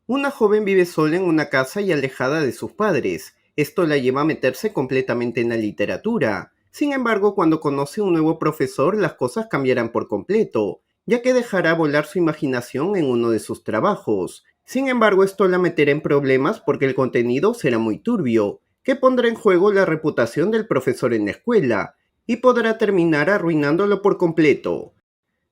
Una joven vive sola en una casa y alejada de sus padres. Esto la lleva a meterse completamente en la literatura. Sin embargo, cuando conoce un nuevo profesor, las cosas cambiarán por completo, ya que dejará volar su imaginación en uno de sus trabajos. Sin embargo, esto la meterá en problemas porque el contenido será muy turbio, que pondrá en juego la reputación del profesor en la escuela, y podrá terminar arruinándolo por completo.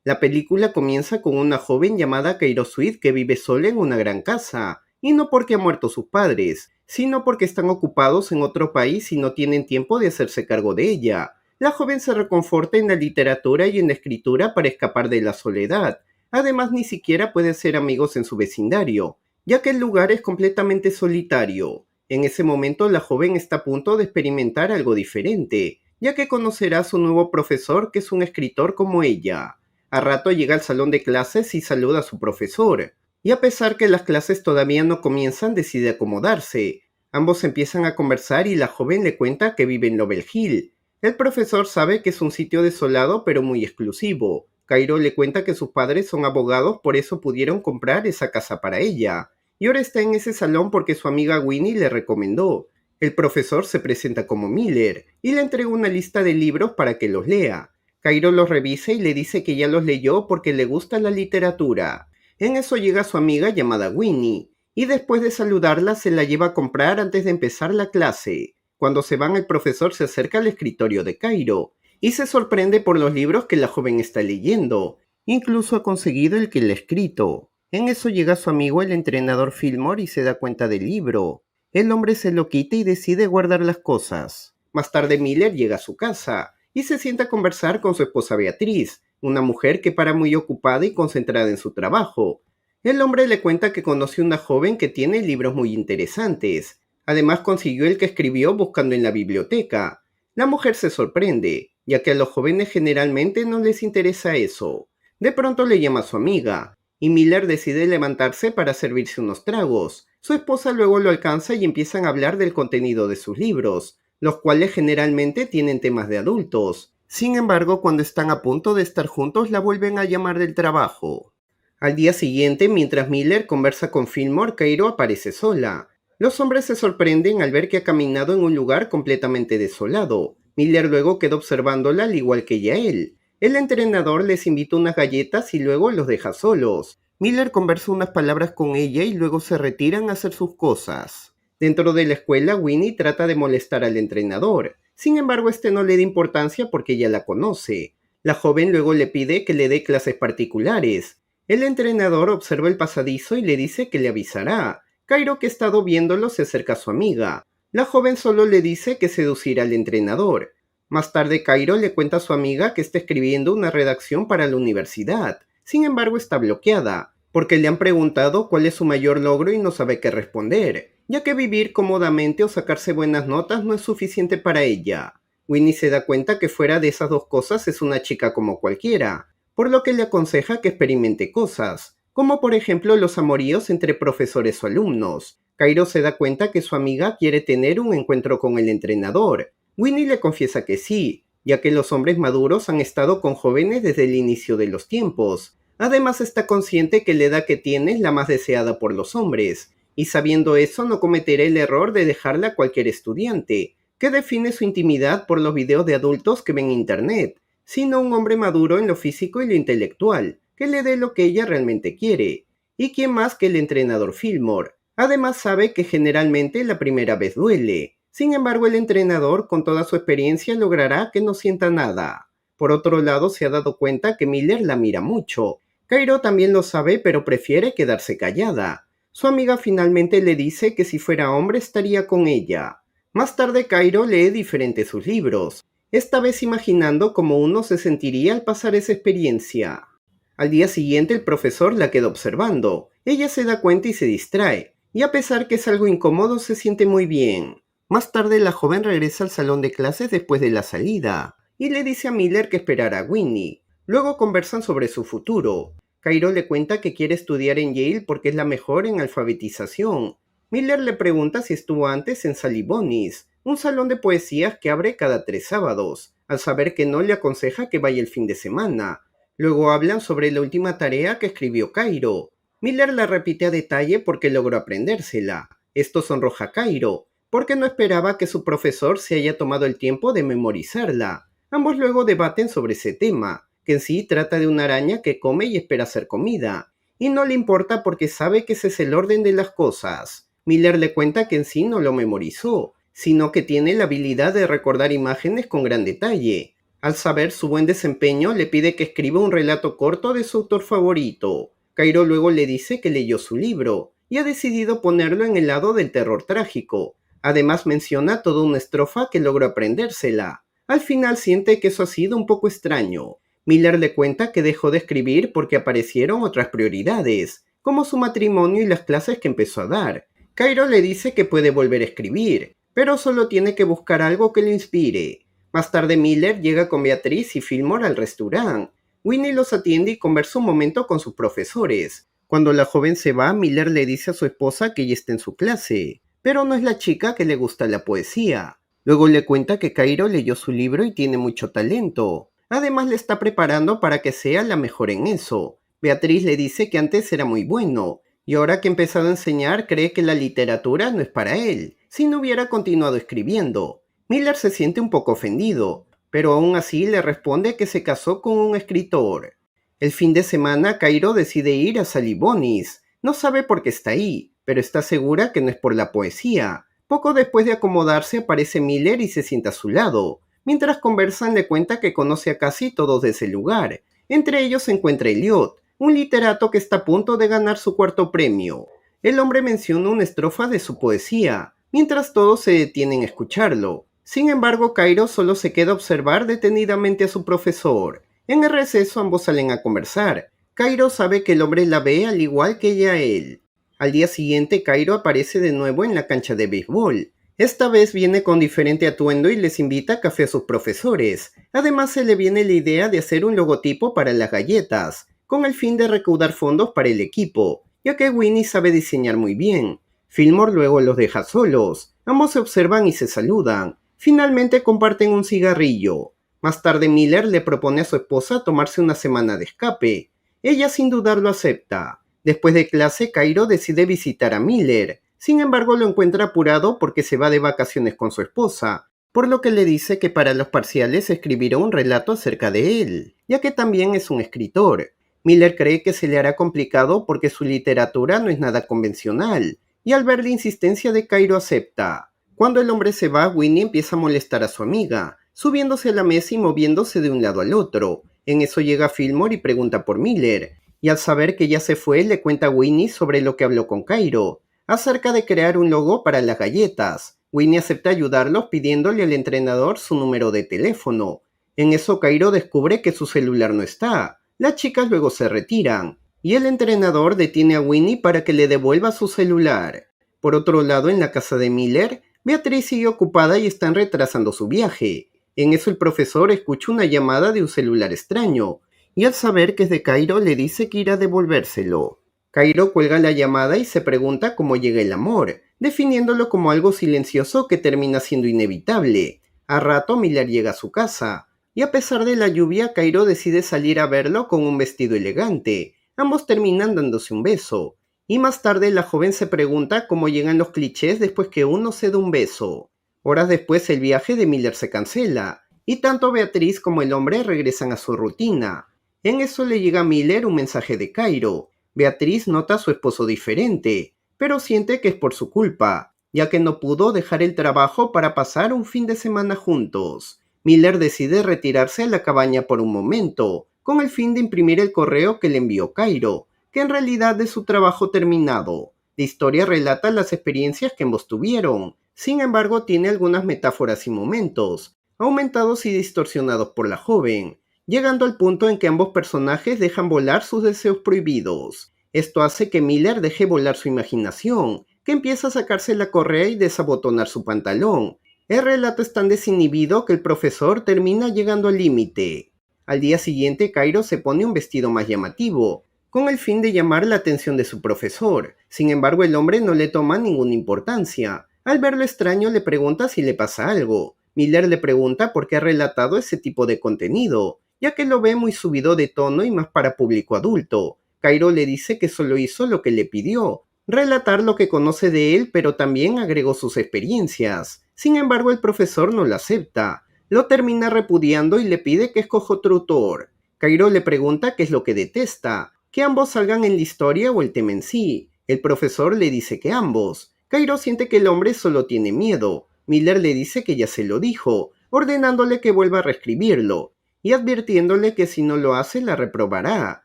La película comienza con una joven llamada Keiro Sweet que vive sola en una gran casa, y no porque han muerto sus padres, sino porque están ocupados en otro país y no tienen tiempo de hacerse cargo de ella. La joven se reconforta en la literatura y en la escritura para escapar de la soledad. Además, ni siquiera puede hacer amigos en su vecindario, ya que el lugar es completamente solitario. En ese momento, la joven está a punto de experimentar algo diferente, ya que conocerá a su nuevo profesor que es un escritor como ella. A rato llega al salón de clases y saluda a su profesor. Y a pesar que las clases todavía no comienzan, decide acomodarse. Ambos empiezan a conversar y la joven le cuenta que vive en Lovell Hill. El profesor sabe que es un sitio desolado pero muy exclusivo. Cairo le cuenta que sus padres son abogados, por eso pudieron comprar esa casa para ella. Y ahora está en ese salón porque su amiga Winnie le recomendó. El profesor se presenta como Miller y le entrega una lista de libros para que los lea. Cairo los revisa y le dice que ya los leyó porque le gusta la literatura. En eso llega su amiga llamada Winnie, y después de saludarla se la lleva a comprar antes de empezar la clase. Cuando se van, el profesor se acerca al escritorio de Cairo, y se sorprende por los libros que la joven está leyendo. Incluso ha conseguido el que le ha escrito. En eso llega su amigo el entrenador Fillmore y se da cuenta del libro. El hombre se lo quita y decide guardar las cosas. Más tarde Miller llega a su casa y se sienta a conversar con su esposa Beatriz, una mujer que para muy ocupada y concentrada en su trabajo. El hombre le cuenta que conoce una joven que tiene libros muy interesantes. Además consiguió el que escribió buscando en la biblioteca. La mujer se sorprende, ya que a los jóvenes generalmente no les interesa eso. De pronto le llama a su amiga, y Miller decide levantarse para servirse unos tragos. Su esposa luego lo alcanza y empiezan a hablar del contenido de sus libros, los cuales generalmente tienen temas de adultos. Sin embargo, cuando están a punto de estar juntos, la vuelven a llamar del trabajo. Al día siguiente, mientras Miller conversa con Fillmore, Cairo aparece sola. Los hombres se sorprenden al ver que ha caminado en un lugar completamente desolado. Miller luego queda observándola al igual que ella él. El entrenador les invita unas galletas y luego los deja solos. Miller conversa unas palabras con ella y luego se retiran a hacer sus cosas. Dentro de la escuela, Winnie trata de molestar al entrenador. Sin embargo, este no le da importancia porque ella la conoce. La joven luego le pide que le dé clases particulares. El entrenador observa el pasadizo y le dice que le avisará. Cairo, que ha estado viéndolo, se acerca a su amiga. La joven solo le dice que seducirá al entrenador. Más tarde, Cairo le cuenta a su amiga que está escribiendo una redacción para la universidad. Sin embargo, está bloqueada, porque le han preguntado cuál es su mayor logro y no sabe qué responder, ya que vivir cómodamente o sacarse buenas notas no es suficiente para ella. Winnie se da cuenta que fuera de esas dos cosas es una chica como cualquiera, por lo que le aconseja que experimente cosas, como por ejemplo los amoríos entre profesores o alumnos. Cairo se da cuenta que su amiga quiere tener un encuentro con el entrenador. Winnie le confiesa que sí, ya que los hombres maduros han estado con jóvenes desde el inicio de los tiempos. Además está consciente que la edad que tiene es la más deseada por los hombres, y sabiendo eso no cometerá el error de dejarla a cualquier estudiante, que define su intimidad por los videos de adultos que ven en internet, sino un hombre maduro en lo físico y lo intelectual, que le dé lo que ella realmente quiere. ¿Y quién más que el entrenador Fillmore? Además sabe que generalmente la primera vez duele. Sin embargo, el entrenador, con toda su experiencia, logrará que no sienta nada. Por otro lado, se ha dado cuenta que Miller la mira mucho. Cairo también lo sabe, pero prefiere quedarse callada. Su amiga finalmente le dice que si fuera hombre estaría con ella. Más tarde, Cairo lee diferentes sus libros, esta vez imaginando cómo uno se sentiría al pasar esa experiencia. Al día siguiente el profesor la queda observando. Ella se da cuenta y se distrae, y a pesar que es algo incómodo se siente muy bien. Más tarde la joven regresa al salón de clases después de la salida, y le dice a Miller que esperara a Winnie. Luego conversan sobre su futuro. Cairo le cuenta que quiere estudiar en Yale porque es la mejor en alfabetización. Miller le pregunta si estuvo antes en Sally Bonnie's, un salón de poesías que abre cada 3 sábados. Al saber que no, le aconseja que vaya el fin de semana. Luego hablan sobre la última tarea que escribió Cairo. Miller la repite a detalle porque logró aprendérsela. Esto sonroja a Cairo, porque no esperaba que su profesor se haya tomado el tiempo de memorizarla. Ambos luego debaten sobre ese tema, que en sí trata de una araña que come y espera ser comida, y no le importa porque sabe que ese es el orden de las cosas. Miller le cuenta que en sí no lo memorizó, sino que tiene la habilidad de recordar imágenes con gran detalle. Al saber su buen desempeño, le pide que escriba un relato corto de su autor favorito. Cairo luego le dice que leyó su libro y ha decidido ponerlo en el lado del terror trágico. Además menciona toda una estrofa que logró aprendérsela. Al final siente que eso ha sido un poco extraño. Miller le cuenta que dejó de escribir porque aparecieron otras prioridades, como su matrimonio y las clases que empezó a dar. Cairo le dice que puede volver a escribir, pero solo tiene que buscar algo que le inspire. Más tarde Miller llega con Beatriz y Fillmore al restaurante. Winnie los atiende y conversa un momento con sus profesores. Cuando la joven se va, Miller le dice a su esposa que ella está en su clase, pero no es la chica que le gusta la poesía. Luego le cuenta que Cairo leyó su libro y tiene mucho talento. Además le está preparando para que sea la mejor en eso. Beatriz le dice que antes era muy bueno, y ahora que ha empezado a enseñar cree que la literatura no es para él, si no hubiera continuado escribiendo. Miller se siente un poco ofendido, pero aún así le responde que se casó con un escritor. El fin de semana, Cairo decide ir a Sally Bonnie's. No sabe por qué está ahí, pero está segura que no es por la poesía. Poco después de acomodarse aparece Miller y se sienta a su lado. Mientras conversan le cuenta que conoce a casi todos de ese lugar. Entre ellos se encuentra Eliot, un literato que está a punto de ganar su cuarto premio. El hombre menciona una estrofa de su poesía, mientras todos se detienen a escucharlo. Sin embargo, Cairo solo se queda a observar detenidamente a su profesor. En el receso ambos salen a conversar. Cairo sabe que el hombre la ve al igual que ella a él. Al día siguiente, Cairo aparece de nuevo en la cancha de béisbol. Esta vez viene con diferente atuendo y les invita a café a sus profesores. Además se le viene la idea de hacer un logotipo para las galletas, con el fin de recaudar fondos para el equipo, ya que Winnie sabe diseñar muy bien. Fillmore luego los deja solos. Ambos se observan y se saludan. Finalmente comparten un cigarrillo. Más tarde Miller le propone a su esposa tomarse una semana de escape. Ella sin dudarlo acepta. Después de clase, Cairo decide visitar a Miller. Sin embargo, lo encuentra apurado porque se va de vacaciones con su esposa, por lo que le dice que para los parciales escribirá un relato acerca de él, ya que también es un escritor. Miller cree que se le hará complicado porque su literatura no es nada convencional, y al ver la insistencia de Cairo acepta. Cuando el hombre se va, Winnie empieza a molestar a su amiga, subiéndose a la mesa y moviéndose de un lado al otro. En eso llega Fillmore y pregunta por Miller, y al saber que ya se fue, le cuenta a Winnie sobre lo que habló con Cairo, acerca de crear un logo para las galletas. Winnie acepta ayudarlos pidiéndole al entrenador su número de teléfono. En eso Cairo descubre que su celular no está. Las chicas luego se retiran, y el entrenador detiene a Winnie para que le devuelva su celular. Por otro lado, en la casa de Miller, Beatriz sigue ocupada y están retrasando su viaje. En eso el profesor escucha una llamada de un celular extraño, y al saber que es de Cairo le dice que irá a devolvérselo. Cairo cuelga la llamada y se pregunta cómo llega el amor, definiéndolo como algo silencioso que termina siendo inevitable. A rato Miller llega a su casa, y a pesar de la lluvia, Cairo decide salir a verlo con un vestido elegante. Ambos terminan dándose un beso. Y más tarde la joven se pregunta cómo llegan los clichés después que uno se da un beso. Horas después el viaje de Miller se cancela, y tanto Beatriz como el hombre regresan a su rutina. En eso le llega a Miller un mensaje de Cairo. Beatriz nota a su esposo diferente, pero siente que es por su culpa, ya que no pudo dejar el trabajo para pasar un fin de semana juntos. Miller decide retirarse a la cabaña por un momento, con el fin de imprimir el correo que le envió Cairo, que en realidad es su trabajo terminado. La historia relata las experiencias que ambos tuvieron, sin embargo tiene algunas metáforas y momentos, aumentados y distorsionados por la joven, llegando al punto en que ambos personajes dejan volar sus deseos prohibidos. Esto hace que Miller deje volar su imaginación, que empieza a sacarse la correa y desabotonar su pantalón. El relato es tan desinhibido que el profesor termina llegando al límite. Al día siguiente, Cairo se pone un vestido más llamativo, con el fin de llamar la atención de su profesor. Sin embargo, el hombre no le toma ninguna importancia. Al verlo extraño, le pregunta si le pasa algo. Miller le pregunta por qué ha relatado ese tipo de contenido, ya que lo ve muy subido de tono y más para público adulto. Cairo le dice que solo hizo lo que le pidió, relatar lo que conoce de él, pero también agregó sus experiencias. Sin embargo, el profesor no lo acepta. Lo termina repudiando y le pide que escoja otro tutor. Cairo le pregunta qué es lo que detesta, que ambos salgan en la historia o el tema en sí. El profesor le dice que ambos. Cairo siente que el hombre solo tiene miedo. Miller le dice que ya se lo dijo, ordenándole que vuelva a reescribirlo, y advirtiéndole que si no lo hace la reprobará.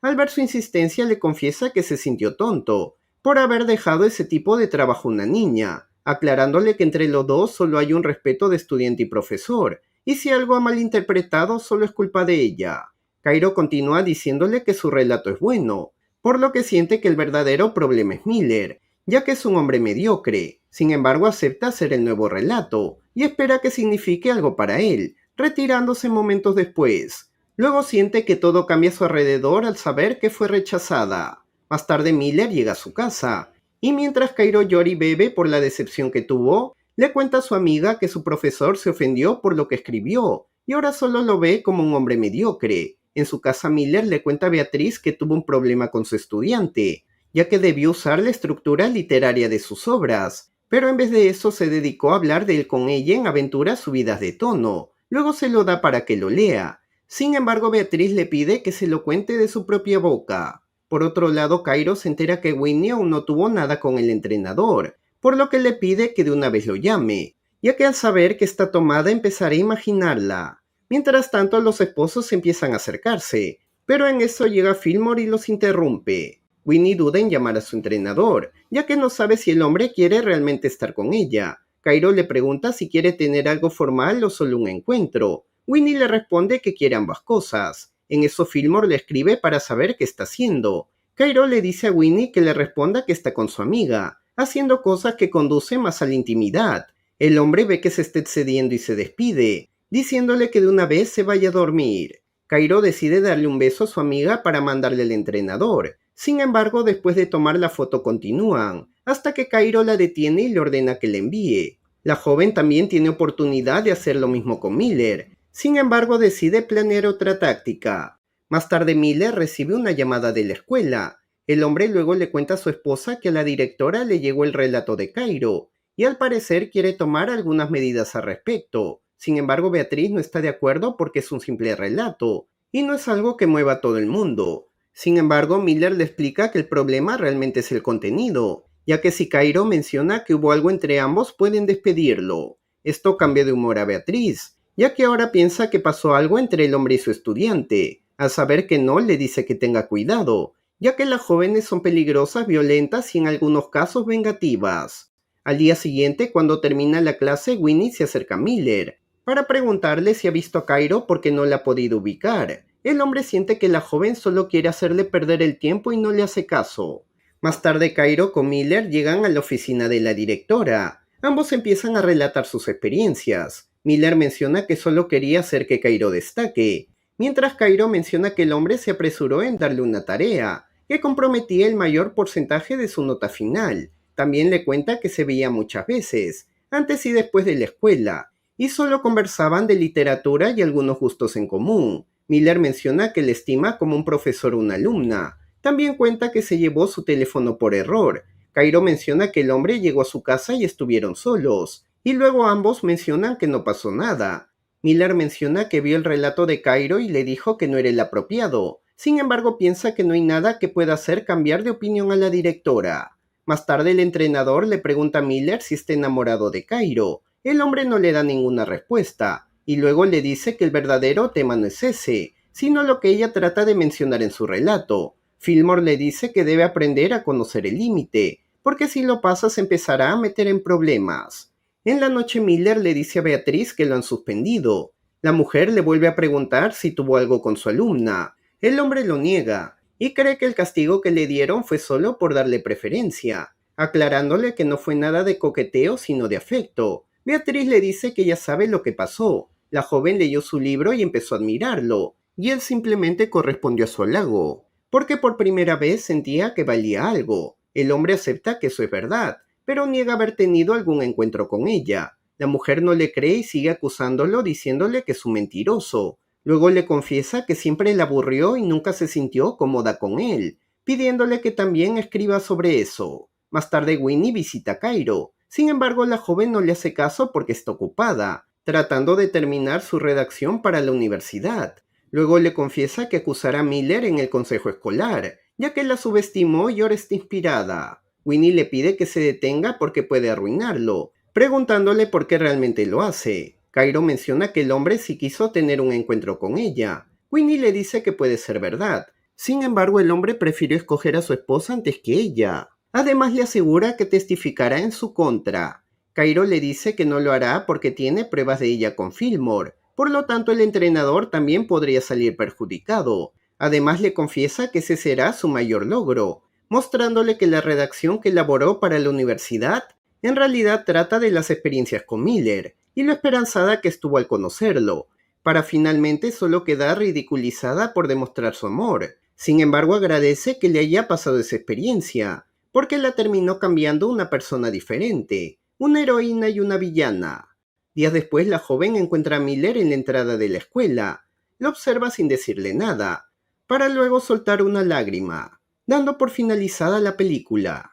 Al ver su insistencia le confiesa que se sintió tonto por haber dejado ese tipo de trabajo a una niña, aclarándole que entre los dos solo hay un respeto de estudiante y profesor, y si algo ha malinterpretado solo es culpa de ella. Cairo continúa diciéndole que su relato es bueno, por lo que siente que el verdadero problema es Miller, ya que es un hombre mediocre. Sin embargo, acepta hacer el nuevo relato y espera que signifique algo para él, retirándose momentos después. Luego siente que todo cambia a su alrededor al saber que fue rechazada. Más tarde Miller llega a su casa, y mientras Cairo llora y bebe por la decepción que tuvo, le cuenta a su amiga que su profesor se ofendió por lo que escribió, y ahora solo lo ve como un hombre mediocre. En su casa Miller le cuenta a Beatriz que tuvo un problema con su estudiante, ya que debió usar la estructura literaria de sus obras, pero en vez de eso se dedicó a hablar de él con ella en aventuras subidas de tono. Luego se lo da para que lo lea. Sin embargo, Beatriz le pide que se lo cuente de su propia boca. Por otro lado, Cairo se entera que Winnie aún no tuvo nada con el entrenador, por lo que le pide que de una vez lo llame, ya que al saber que está tomada empezará a imaginarla. Mientras tanto, los esposos empiezan a acercarse, pero en eso llega Fillmore y los interrumpe. Winnie duda en llamar a su entrenador, ya que no sabe si el hombre quiere realmente estar con ella. Cairo le pregunta si quiere tener algo formal o solo un encuentro. Winnie le responde que quiere ambas cosas. En eso Fillmore le escribe para saber qué está haciendo. Cairo le dice a Winnie que le responda que está con su amiga, haciendo cosas que conducen más a la intimidad. El hombre ve que se está excediendo y se despide, diciéndole que de una vez se vaya a dormir. Cairo decide darle un beso a su amiga para mandarle al entrenador. Sin embargo, después de tomar la foto continúan, hasta que Cairo la detiene y le ordena que la envíe. La joven también tiene oportunidad de hacer lo mismo con Miller. Sin embargo, decide planear otra táctica. Más tarde Miller recibe una llamada de la escuela. El hombre luego le cuenta a su esposa que a la directora le llegó el relato de Cairo, y al parecer quiere tomar algunas medidas al respecto. Sin embargo, Beatriz no está de acuerdo porque es un simple relato, y no es algo que mueva a todo el mundo. Sin embargo, Miller le explica que el problema realmente es el contenido, ya que si Cairo menciona que hubo algo entre ambos pueden despedirlo. Esto cambia de humor a Beatriz, ya que ahora piensa que pasó algo entre el hombre y su estudiante. Al saber que no, le dice que tenga cuidado, ya que las jóvenes son peligrosas, violentas y en algunos casos vengativas. Al día siguiente, cuando termina la clase, Winnie se acerca a Miller para preguntarle si ha visto a Cairo porque no la ha podido ubicar. El hombre siente que la joven solo quiere hacerle perder el tiempo y no le hace caso. Más tarde Cairo con Miller llegan a la oficina de la directora. Ambos empiezan a relatar sus experiencias. Miller menciona que solo quería hacer que Cairo destaque, mientras Cairo menciona que el hombre se apresuró en darle una tarea, que comprometía el mayor porcentaje de su nota final. También le cuenta que se veía muchas veces, antes y después de la escuela, y solo conversaban de literatura y algunos gustos en común. Miller menciona que le estima como un profesor o una alumna. También cuenta que se llevó su teléfono por error. Cairo menciona que el hombre llegó a su casa y estuvieron solos, y luego ambos mencionan que no pasó nada. Miller menciona que vio el relato de Cairo y le dijo que no era el apropiado. Sin embargo, piensa que no hay nada que pueda hacer cambiar de opinión a la directora. Más tarde el entrenador le pregunta a Miller si está enamorado de Cairo. El hombre no le da ninguna respuesta, y luego le dice que el verdadero tema no es ese, sino lo que ella trata de mencionar en su relato. Fillmore le dice que debe aprender a conocer el límite, porque si lo pasa se empezará a meter en problemas. En la noche Miller le dice a Beatriz que lo han suspendido. La mujer le vuelve a preguntar si tuvo algo con su alumna. El hombre lo niega, y cree que el castigo que le dieron fue solo por darle preferencia, aclarándole que no fue nada de coqueteo sino de afecto. Beatriz le dice que ya sabe lo que pasó. La joven leyó su libro y empezó a admirarlo, y él simplemente correspondió a su halago, porque por primera vez sentía que valía algo. El hombre acepta que eso es verdad, pero niega haber tenido algún encuentro con ella. La mujer no le cree y sigue acusándolo diciéndole que es un mentiroso. Luego le confiesa que siempre la aburrió y nunca se sintió cómoda con él, pidiéndole que también escriba sobre eso. Más tarde Winnie visita a Cairo. Sin embargo, la joven no le hace caso porque está ocupada, tratando de terminar su redacción para la universidad. Luego le confiesa que acusará a Miller en el consejo escolar, ya que la subestimó y ahora está inspirada. Winnie le pide que se detenga porque puede arruinarlo, preguntándole por qué realmente lo hace. Cairo menciona que el hombre sí quiso tener un encuentro con ella. Winnie le dice que puede ser verdad. Sin embargo, el hombre prefirió escoger a su esposa antes que ella. Además, le asegura que testificará en su contra. Cairo le dice que no lo hará porque tiene pruebas de ella con Fillmore. Por lo tanto, el entrenador también podría salir perjudicado. Además, le confiesa que ese será su mayor logro, mostrándole que la redacción que elaboró para la universidad en realidad trata de las experiencias con Miller y lo esperanzada que estuvo al conocerlo, para finalmente solo quedar ridiculizada por demostrar su amor. Sin embargo, agradece que le haya pasado esa experiencia, porque la terminó cambiando una persona diferente, una heroína y una villana. Días después, la joven encuentra a Miller en la entrada de la escuela. Lo observa sin decirle nada, para luego soltar una lágrima, dando por finalizada la película.